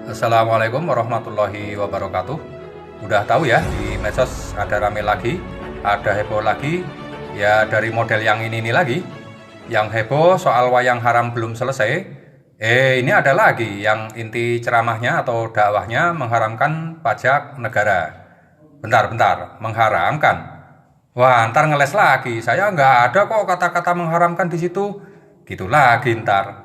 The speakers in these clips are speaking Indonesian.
Assalamualaikum warahmatullahi wabarakatuh. Udah tahu ya, di medsos ada rame lagi, ada heboh lagi, ya dari model yang ini lagi. Yang heboh soal wayang haram belum selesai. Ini ada lagi yang inti ceramahnya atau dakwahnya mengharamkan pajak negara. Bentar, mengharamkan. Wah, ntar ngeles lagi. Saya nggak ada kok kata-kata mengharamkan di situ. Gitu lagi ntar.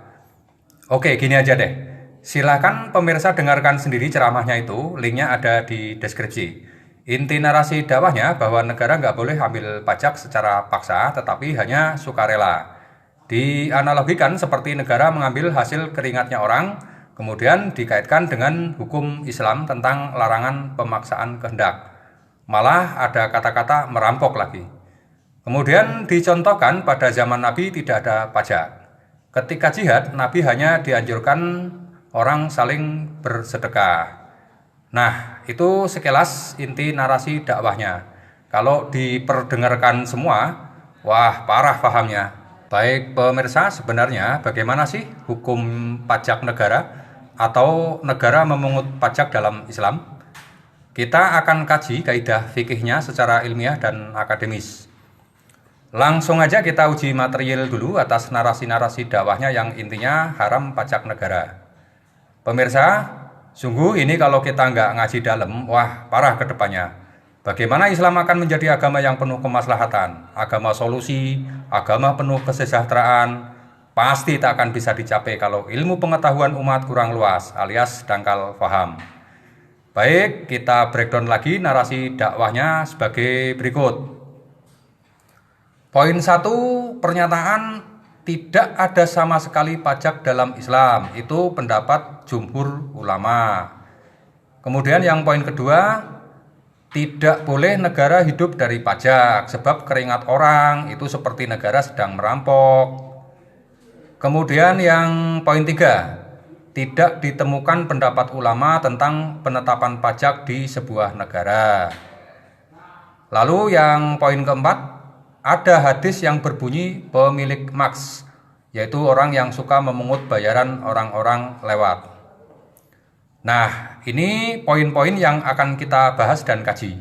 Oke, gini aja deh. Silakan pemirsa dengarkan sendiri ceramahnya itu, linknya ada di deskripsi. Inti narasi dakwahnya bahwa negara nggak boleh ambil pajak secara paksa, tetapi hanya sukarela. Dianalogikan seperti negara mengambil hasil keringatnya orang, kemudian dikaitkan dengan hukum Islam tentang larangan pemaksaan kehendak. Malah ada kata-kata merampok lagi. Kemudian dicontohkan pada zaman Nabi tidak ada pajak. Ketika jihad, Nabi hanya dianjurkan orang saling bersedekah. Nah, itu sekilas inti narasi dakwahnya. Kalau diperdengarkan semua, wah parah pahamnya. Baik pemirsa, sebenarnya bagaimana sih hukum pajak negara atau negara memungut pajak dalam Islam? Kita akan kaji kaidah fikihnya secara ilmiah dan akademis. Langsung aja kita uji material dulu atas narasi-narasi dakwahnya yang intinya haram pajak negara. Pemirsa, sungguh ini kalau kita nggak ngaji dalam, wah parah ke depannya. Bagaimana Islam akan menjadi agama yang penuh kemaslahatan, agama solusi, agama penuh kesejahteraan, pasti tak akan bisa dicapai kalau ilmu pengetahuan umat kurang luas alias dangkal faham. Baik, kita breakdown lagi narasi dakwahnya sebagai berikut. Poin 1, pernyataan tidak ada sama sekali pajak dalam Islam. Itu pendapat jumhur ulama. Kemudian yang poin kedua, tidak boleh negara hidup dari pajak, sebab keringat orang itu seperti negara sedang merampok. Kemudian yang poin 3, tidak ditemukan pendapat ulama tentang penetapan pajak di sebuah negara. Lalu yang poin keempat, ada hadis yang berbunyi pemilik maks, yaitu orang yang suka memungut bayaran orang-orang lewat. Nah, ini poin-poin yang akan kita bahas dan kaji.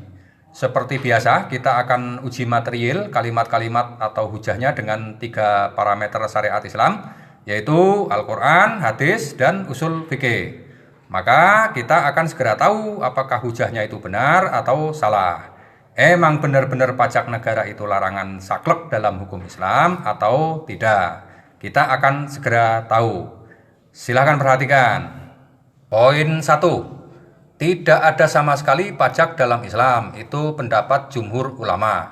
Seperti biasa, kita akan uji material kalimat-kalimat atau hujahnya dengan 3 parameter syariat Islam, yaitu Al-Quran, hadis, dan usul fikih. Maka kita akan segera tahu apakah hujahnya itu benar atau salah. Emang benar-benar pajak negara itu larangan saklek dalam hukum Islam atau tidak? Kita akan segera tahu. Silahkan perhatikan. Poin 1. Tidak ada sama sekali pajak dalam Islam. Itu pendapat jumhur ulama.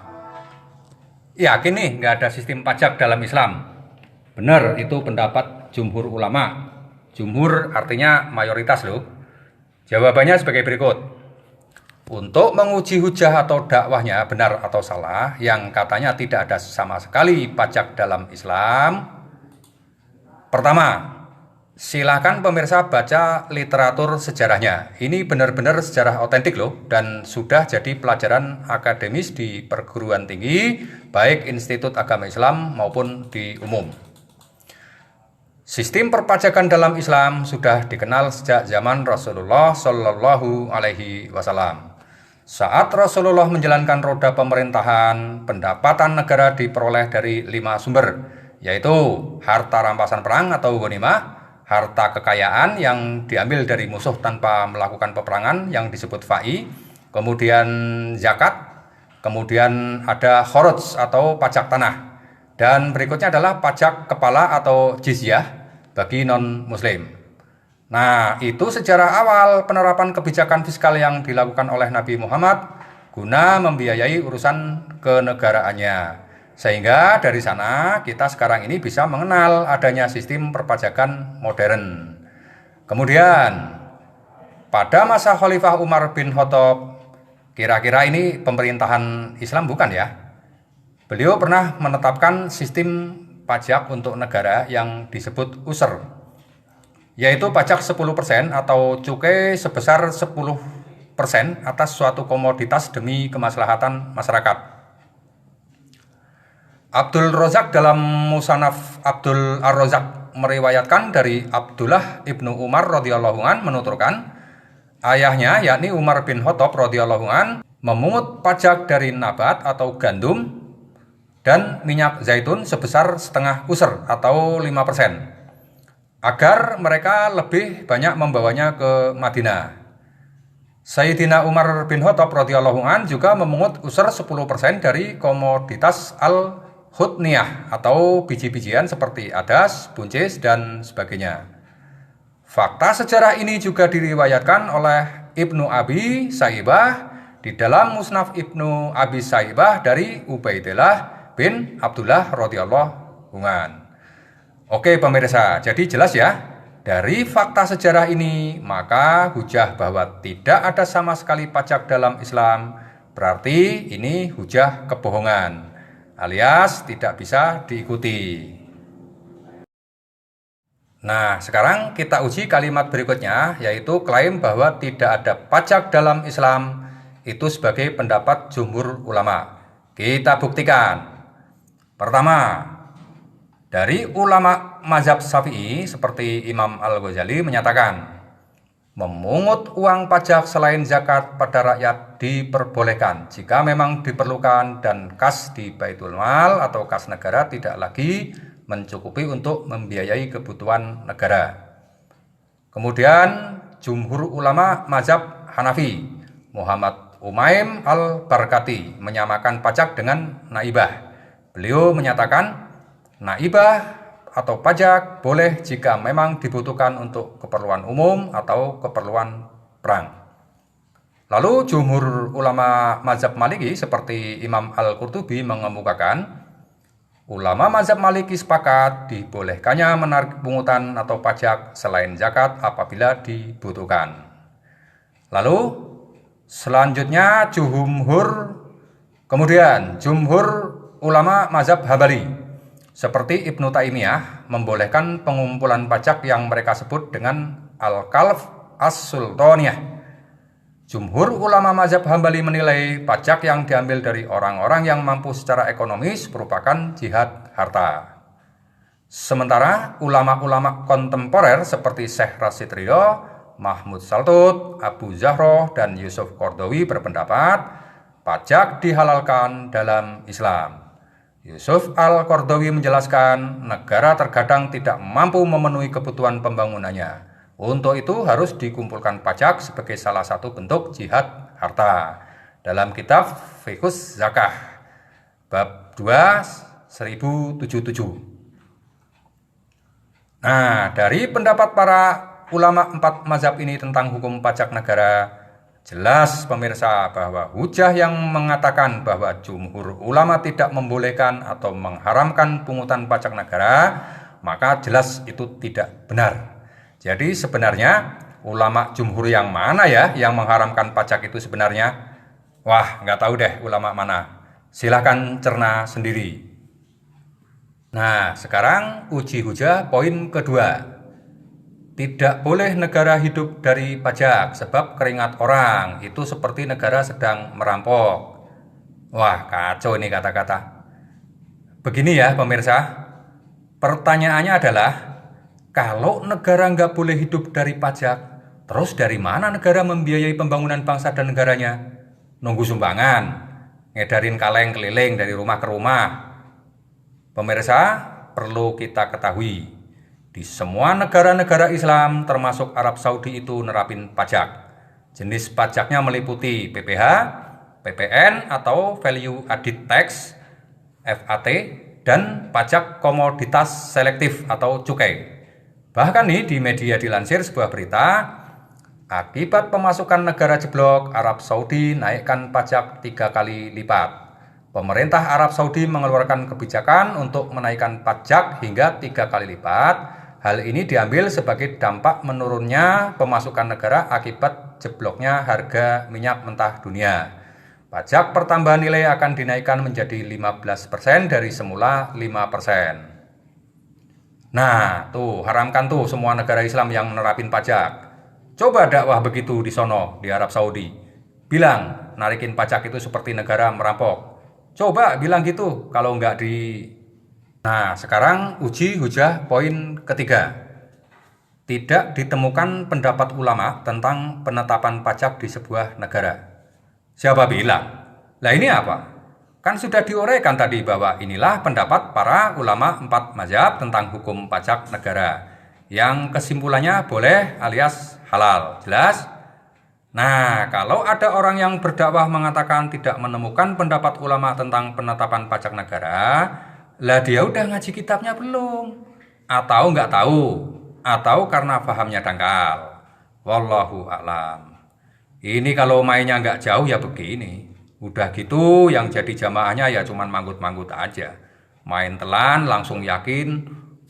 Yakin nih nggak ada sistem pajak dalam Islam? Benar, itu pendapat jumhur ulama. Jumhur artinya mayoritas loh. Jawabannya sebagai berikut. Untuk menguji hujah atau dakwahnya benar atau salah, yang katanya tidak ada sama sekali pajak dalam Islam. Pertama, silakan pemirsa baca literatur sejarahnya. Ini benar-benar sejarah otentik loh, dan sudah jadi pelajaran akademis di perguruan tinggi, baik Institut Agama Islam maupun di umum. Sistem perpajakan dalam Islam sudah dikenal sejak zaman Rasulullah Shallallahu Alaihi Wasallam. Saat Rasulullah menjalankan roda pemerintahan, pendapatan negara diperoleh dari 5 sumber, yaitu harta rampasan perang atau ghanimah, harta kekayaan yang diambil dari musuh tanpa melakukan peperangan yang disebut fa'i, kemudian zakat, kemudian ada khoroj atau pajak tanah, dan berikutnya adalah pajak kepala atau jizyah bagi non-muslim. Nah, itu sejarah awal penerapan kebijakan fiskal yang dilakukan oleh Nabi Muhammad guna membiayai urusan kenegaraannya. Sehingga dari sana kita sekarang ini bisa mengenal adanya sistem perpajakan modern. Kemudian, pada masa Khalifah Umar bin Khattab, kira-kira ini pemerintahan Islam bukan ya? Beliau pernah menetapkan sistem pajak untuk negara yang disebut usr, yaitu pajak 10% atau cukai sebesar 10% atas suatu komoditas demi kemaslahatan masyarakat. Abdul Razak dalam Musannaf Abdul Ar-Razak meriwayatkan dari Abdullah ibnu Umar radhiyallahu an menuturkan, ayahnya yakni Umar bin Khattab radhiyallahu an memungut pajak dari nabat atau gandum dan minyak zaitun sebesar setengah user atau 5% agar mereka lebih banyak membawanya ke Madinah. Sayyidina Umar bin Khattab radhiyallahu an juga memungut user 10% dari komoditas al-hutniyah atau biji-bijian seperti adas, buncis, dan sebagainya. Fakta sejarah ini juga diriwayatkan oleh Ibnu Abi Saibah di dalam Musnaf Ibnu Abi Saibah dari Ubaidillah bin Abdullah radhiyallahu an. Oke pemirsa, jadi jelas ya. Dari fakta sejarah ini, maka hujah bahwa tidak ada sama sekali pajak dalam Islam, berarti ini hujah kebohongan, alias tidak bisa diikuti. Nah, sekarang kita uji kalimat berikutnya, yaitu klaim bahwa tidak ada pajak dalam Islam, itu sebagai pendapat jumhur ulama. Kita buktikan. Pertama, dari ulama mazhab Syafi'i seperti Imam Al-Ghazali menyatakan, memungut uang pajak selain zakat pada rakyat diperbolehkan jika memang diperlukan dan kas di Baitul Mal atau kas negara tidak lagi mencukupi untuk membiayai kebutuhan negara. Kemudian jumhur ulama mazhab Hanafi, Muhammad Umaim Al-Barkati menyamakan pajak dengan naibah. Beliau menyatakan naibah atau pajak boleh jika memang dibutuhkan untuk keperluan umum atau keperluan perang. Lalu jumhur ulama mazhab Maliki seperti Imam Al-Qurtubi mengemukakan, ulama mazhab Maliki sepakat dibolehkannya menarik pungutan atau pajak selain zakat apabila dibutuhkan. Lalu selanjutnya jumhur ulama mazhab Hambali seperti Ibnu Taimiyah membolehkan pengumpulan pajak yang mereka sebut dengan al-kalf as-sultaniyah. Jumhur ulama mazhab Hambali menilai pajak yang diambil dari orang-orang yang mampu secara ekonomis merupakan jihad harta. Sementara ulama-ulama kontemporer seperti Syekh Rashid Ridho, Mahmud Saltut, Abu Zahroh, dan Yusuf Qaradawi berpendapat pajak dihalalkan dalam Islam. Yusuf Al-Qaradawi menjelaskan, negara terkadang tidak mampu memenuhi kebutuhan pembangunannya. Untuk itu harus dikumpulkan pajak sebagai salah satu bentuk jihad harta. Dalam kitab Fiqhus Zakah, bab 2, 1077. Nah, dari pendapat para ulama 4 mazhab ini tentang hukum pajak negara, jelas pemirsa bahwa hujah yang mengatakan bahwa jumhur ulama tidak membolehkan atau mengharamkan pungutan pajak negara, maka jelas itu tidak benar. Jadi sebenarnya ulama jumhur yang mana ya yang mengharamkan pajak itu sebenarnya? Wah, nggak tahu deh ulama mana. Silahkan cerna sendiri. Nah, sekarang uji hujah poin kedua. Tidak boleh negara hidup dari pajak sebab keringat orang itu seperti negara sedang merampok. Wah, kacau ini kata-kata. Begini ya pemirsa, pertanyaannya adalah, kalau negara nggak boleh hidup dari pajak, terus dari mana negara membiayai pembangunan bangsa dan negaranya? Nunggu sumbangan, ngedarin kaleng keliling dari rumah ke rumah. Pemirsa, perlu kita ketahui, di semua negara-negara Islam termasuk Arab Saudi itu nerapin pajak. Jenis pajaknya meliputi PPh, PPN atau Value Added Tax, VAT, dan pajak komoditas selektif atau cukai. Bahkan nih di media dilansir sebuah berita, akibat pemasukan negara jeblok, Arab Saudi naikkan pajak 3 kali lipat. Pemerintah Arab Saudi mengeluarkan kebijakan untuk menaikkan pajak hingga 3 kali lipat. Hal ini diambil sebagai dampak menurunnya pemasukan negara akibat jebloknya harga minyak mentah dunia. Pajak pertambahan nilai akan dinaikkan menjadi 15% dari semula 5%. Nah, tuh haramkan tuh semua negara Islam yang nerapin pajak. Coba dakwah begitu di sono, di Arab Saudi. Bilang, narikin pajak itu seperti negara merampok. Coba bilang gitu kalau nggak di... Nah, sekarang uji hujah poin ketiga. Tidak ditemukan pendapat ulama tentang penetapan pajak di sebuah negara. Siapa bilang? Lah ini apa? Kan sudah diuraikan tadi bahwa inilah pendapat para ulama 4 mazhab tentang hukum pajak negara. Yang kesimpulannya boleh alias halal. Jelas? Nah, kalau ada orang yang berdakwah mengatakan tidak menemukan pendapat ulama tentang penetapan pajak negara, lah dia udah ngaji kitabnya belum? Atau nggak tahu? Atau karena pahamnya dangkal? Wallahu a'lam. Ini kalau mainnya nggak jauh ya begini. Udah gitu yang jadi jamaahnya ya cuman manggut-manggut aja. Main telan langsung yakin,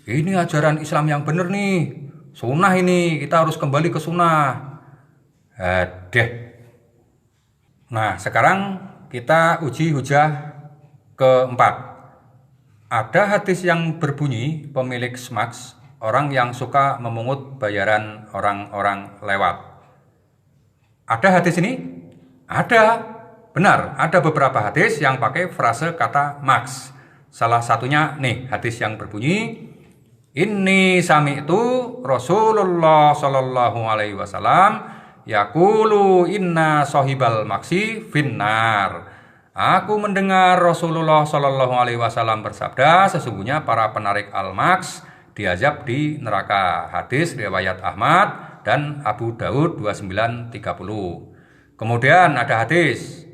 ini ajaran Islam yang bener nih. Sunnah ini, kita harus kembali ke sunnah. Deh. Nah, sekarang kita uji hujah keempat. Ada hadis yang berbunyi pemilik SMAX, orang yang suka memungut bayaran orang-orang lewat. Ada hadis ini? Ada. Benar, ada beberapa hadis yang pakai frase kata maks. Salah satunya nih, hadis yang berbunyi, Inni sami'tu Rasulullah sallallahu alaihi wasallam yaqulu inna sahibal maksi finnar. Aku mendengar Rasulullah sallallahu alaihi wasallam bersabda, sesungguhnya para penarik al-maks diazab di neraka. Hadis riwayat Ahmad dan Abu Daud 2930. Kemudian ada hadis,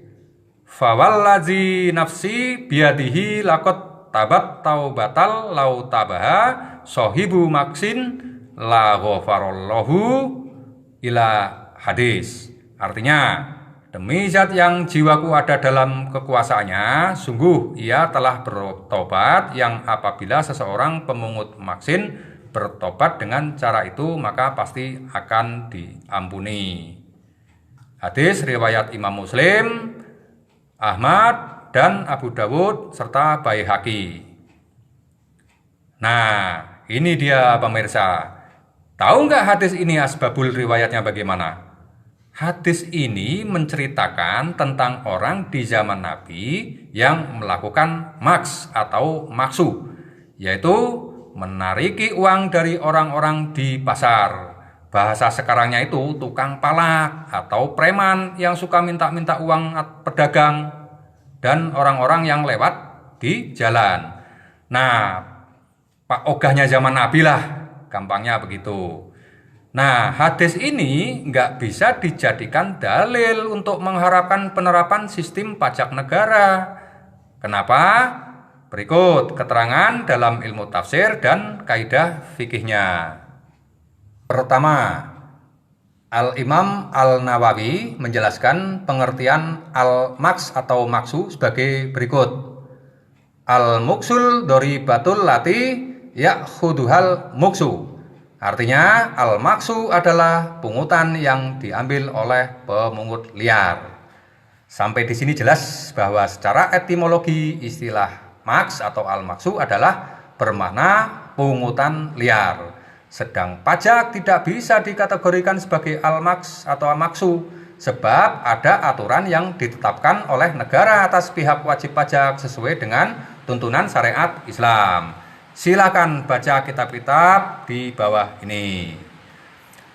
fawallazi nafsi biadihi laqad tabat taubatal lau tabaha sahibu maksin la ghafarallahu ila hadis. Artinya, demi zat yang jiwaku ada dalam kekuasaannya, sungguh ia telah bertobat yang apabila seseorang pemungut maksin bertobat dengan cara itu maka pasti akan diampuni. Hadis riwayat Imam Muslim, Ahmad dan Abu Dawud serta Baihaqi. Nah, ini dia pemirsa. Tahu nggak hadis ini asbabul riwayatnya bagaimana? Hadis ini menceritakan tentang orang di zaman Nabi yang melakukan maks atau maksu, yaitu menariki uang dari orang-orang di pasar. Bahasa sekarangnya itu tukang palak atau preman yang suka minta-minta uang pedagang dan orang-orang yang lewat di jalan. Nah, Pak Ogahnya zaman Nabi lah, gampangnya begitu. Nah, hadis ini nggak bisa dijadikan dalil untuk mengharapkan penerapan sistem pajak negara. Kenapa? Berikut keterangan dalam ilmu tafsir dan kaidah fikihnya. Pertama, Al-Imam Al-Nawawi menjelaskan pengertian al-maks atau maksu sebagai berikut. Al-muksul doribatul lati ya'khuduhal muksu. Artinya, al-maksu adalah pungutan yang diambil oleh pemungut liar. Sampai di sini jelas bahwa secara etimologi istilah maks atau al-maksu adalah bermakna pungutan liar. Sedang pajak tidak bisa dikategorikan sebagai al-maks atau al-maksu sebab ada aturan yang ditetapkan oleh negara atas pihak wajib pajak sesuai dengan tuntunan syariat Islam. Silakan baca kitab-kitab di bawah ini.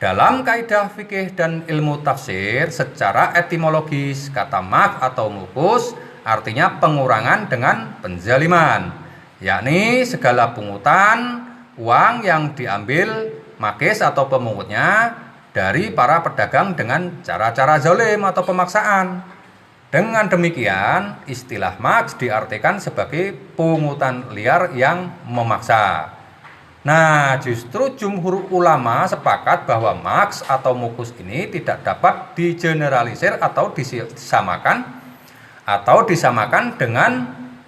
Dalam kaidah fikih dan ilmu tafsir, secara etimologis kata mak atau mukus artinya pengurangan dengan penzaliman, yakni segala pungutan uang yang diambil makis atau pemungutnya dari para pedagang dengan cara-cara zalim atau pemaksaan. Dengan demikian, istilah maks diartikan sebagai pungutan liar yang memaksa. Nah, justru jumhur ulama sepakat bahwa maks atau mukus ini tidak dapat digeneralisir atau disamakan dengan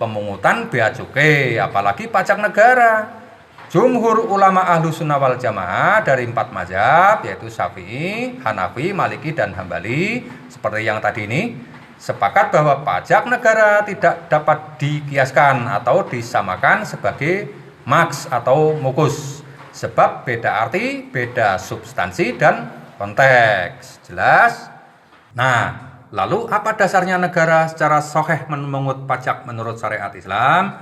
pemungutan bea cukai, apalagi pajak negara. Jumhur ulama Ahlus Sunnah wal Jamaah dari 4 mazhab, yaitu Syafi'i, Hanafi, Maliki, dan Hambali, seperti yang tadi ini, sepakat bahwa pajak negara tidak dapat dikiaskan atau disamakan sebagai maks atau mukus, sebab beda arti, beda substansi dan konteks. Jelas? Nah, lalu apa dasarnya negara secara sahih memungut pajak menurut syariat Islam?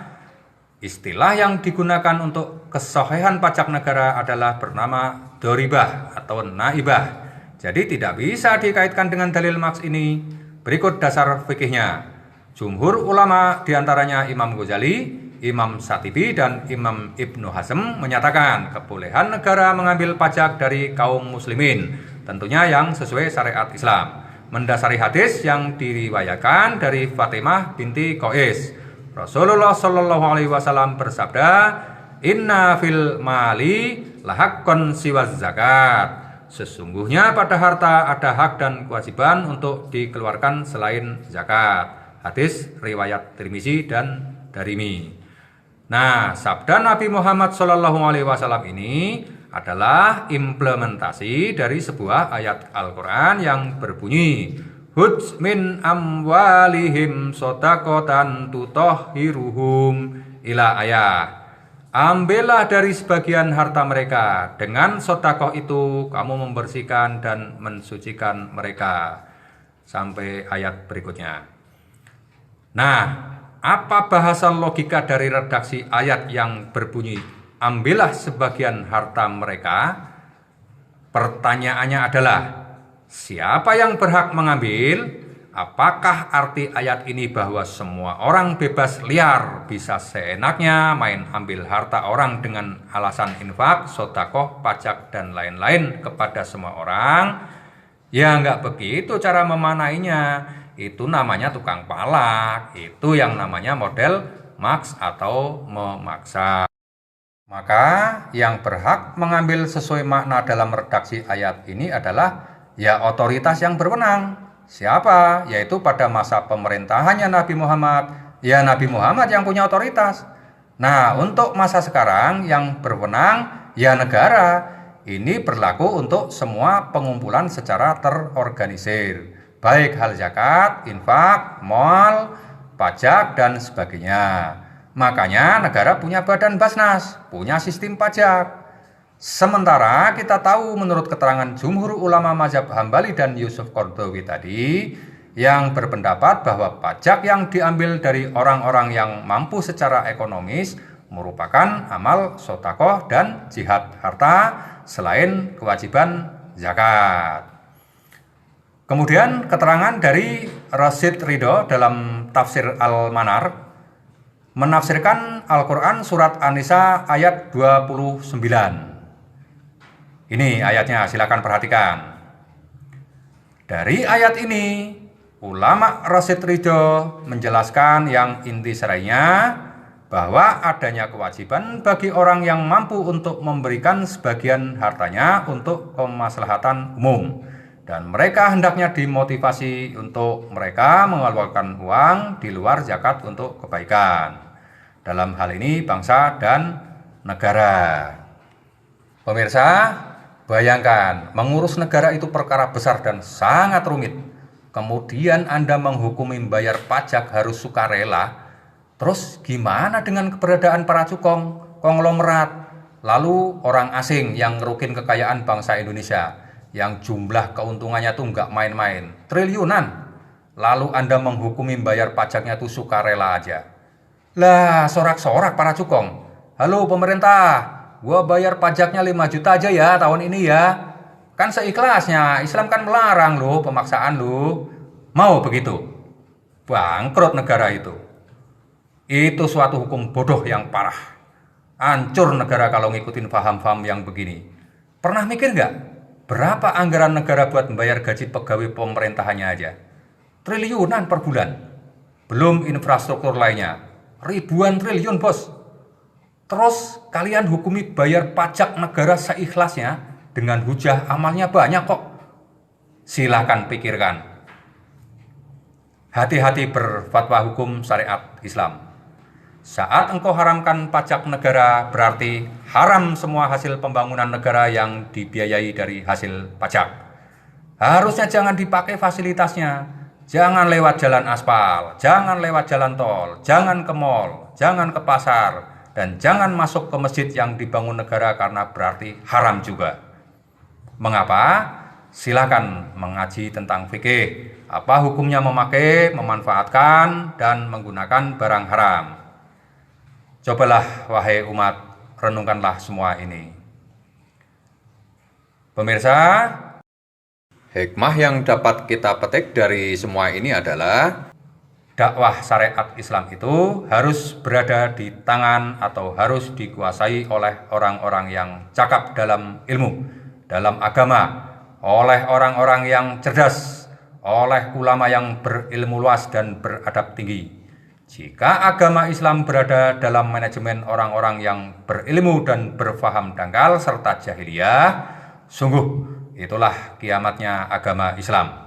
Istilah yang digunakan untuk kesahihan pajak negara adalah bernama doribah atau naibah. Jadi tidak bisa dikaitkan dengan dalil maks ini. Berikut dasar fikihnya. Jumhur ulama diantaranya Imam Ghazali, Imam Syatibi, dan Imam Ibnu Hazm menyatakan kebolehan negara mengambil pajak dari kaum muslimin, tentunya yang sesuai syariat Islam, mendasari hadis yang diriwayatkan dari Fatimah binti Qais. Rasulullah Shallallahu Alaihi Wasallam bersabda, Inna fil mali lahakkon siwaz zakat. Sesungguhnya pada harta ada hak dan kewajiban untuk dikeluarkan selain zakat. Hadis riwayat Tirmizi dan Darimi. Nah, sabda Nabi Muhammad SAW ini adalah implementasi dari sebuah ayat Al-Quran yang berbunyi, Hudz min amwalihim sodakotan tutahhiruhum ila ayah. Ambillah dari sebagian harta mereka, dengan sodakoh itu kamu membersihkan dan mensucikan mereka. Sampai ayat berikutnya. Nah, apa bahasa logika dari redaksi ayat yang berbunyi ambillah sebagian harta mereka? Pertanyaannya adalah, siapa yang berhak mengambil? Apakah arti ayat ini bahwa semua orang bebas liar bisa seenaknya main ambil harta orang dengan alasan infak, sedekah, pajak, dan lain-lain kepada semua orang? Ya nggak begitu cara memanainya. Itu namanya tukang palak. Itu yang namanya model maks atau memaksa. Maka yang berhak mengambil sesuai makna dalam redaksi ayat ini adalah ya otoritas yang berwenang. Siapa? Yaitu pada masa pemerintahannya Nabi Muhammad. Ya Nabi Muhammad yang punya otoritas. Nah, untuk masa sekarang yang berwenang ya negara. Ini berlaku untuk semua pengumpulan secara terorganisir. Baik hal zakat, infak, mal, pajak, dan sebagainya. Makanya negara punya badan Basnas, punya sistem pajak. Sementara kita tahu menurut keterangan jumhur ulama mazhab Hambali dan Yusuf Qaradawi tadi, yang berpendapat bahwa pajak yang diambil dari orang-orang yang mampu secara ekonomis merupakan amal sedekah dan jihad harta selain kewajiban zakat. Kemudian keterangan dari Rasyid Ridho dalam tafsir Al-Manar menafsirkan Al-Quran surat An-Nisa ayat 29. Ini ayatnya, silakan perhatikan. Dari ayat ini, ulama Rasyid Ridho menjelaskan yang inti serainya bahwa adanya kewajiban bagi orang yang mampu untuk memberikan sebagian hartanya untuk kemaslahatan umum. Dan mereka hendaknya dimotivasi untuk mereka mengeluarkan uang di luar zakat untuk kebaikan. Dalam hal ini bangsa dan negara. Pemirsa, bayangkan, mengurus negara itu perkara besar dan sangat rumit. Kemudian Anda menghukumi membayar pajak harus sukarela. Terus gimana dengan keberadaan para cukong, konglomerat, lalu orang asing yang ngerukin kekayaan bangsa Indonesia, yang jumlah keuntungannya tuh nggak main-main, triliunan. Lalu Anda menghukumi membayar pajaknya tuh sukarela aja. Lah, sorak-sorak para cukong. Halo pemerintah, gua bayar pajaknya 5 juta aja ya tahun ini ya. Kan seikhlasnya, Islam kan melarang loh pemaksaan loh. Mau begitu? Bangkrut negara itu. Itu suatu hukum bodoh yang parah. Hancur negara kalau ngikutin paham-paham yang begini. Pernah mikir nggak? Berapa anggaran negara buat membayar gaji pegawai pemerintahannya aja? Triliunan per bulan. Belum infrastruktur lainnya. Ribuan triliun bos. Terus kalian hukumi bayar pajak negara seikhlasnya dengan hujah amalnya banyak kok. Silakan pikirkan. Hati-hati berfatwa hukum syariat Islam. Saat engkau haramkan pajak negara berarti haram semua hasil pembangunan negara yang dibiayai dari hasil pajak. Harusnya jangan dipakai fasilitasnya. Jangan lewat jalan aspal, jangan lewat jalan tol, jangan ke mal, jangan ke pasar, dan jangan masuk ke masjid yang dibangun negara karena berarti haram juga. Mengapa? silakan mengaji tentang fikih. Apa hukumnya memakai, memanfaatkan, dan menggunakan barang haram. Cobalah wahai umat, renungkanlah semua ini. Pemirsa, hikmah yang dapat kita petik dari semua ini adalah dakwah syariat Islam itu harus berada di tangan atau harus dikuasai oleh orang-orang yang cakap dalam ilmu, dalam agama, oleh orang-orang yang cerdas, oleh ulama yang berilmu luas dan beradab tinggi. Jika agama Islam berada dalam manajemen orang-orang yang berilmu dan berfaham dangkal serta jahiliyah, sungguh itulah kiamatnya agama Islam.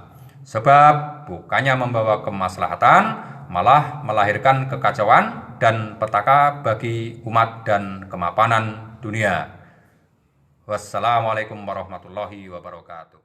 Sebab bukannya membawa kemaslahatan, malah melahirkan kekacauan dan petaka bagi umat dan kemapanan dunia. Wassalamualaikum warahmatullahi wabarakatuh.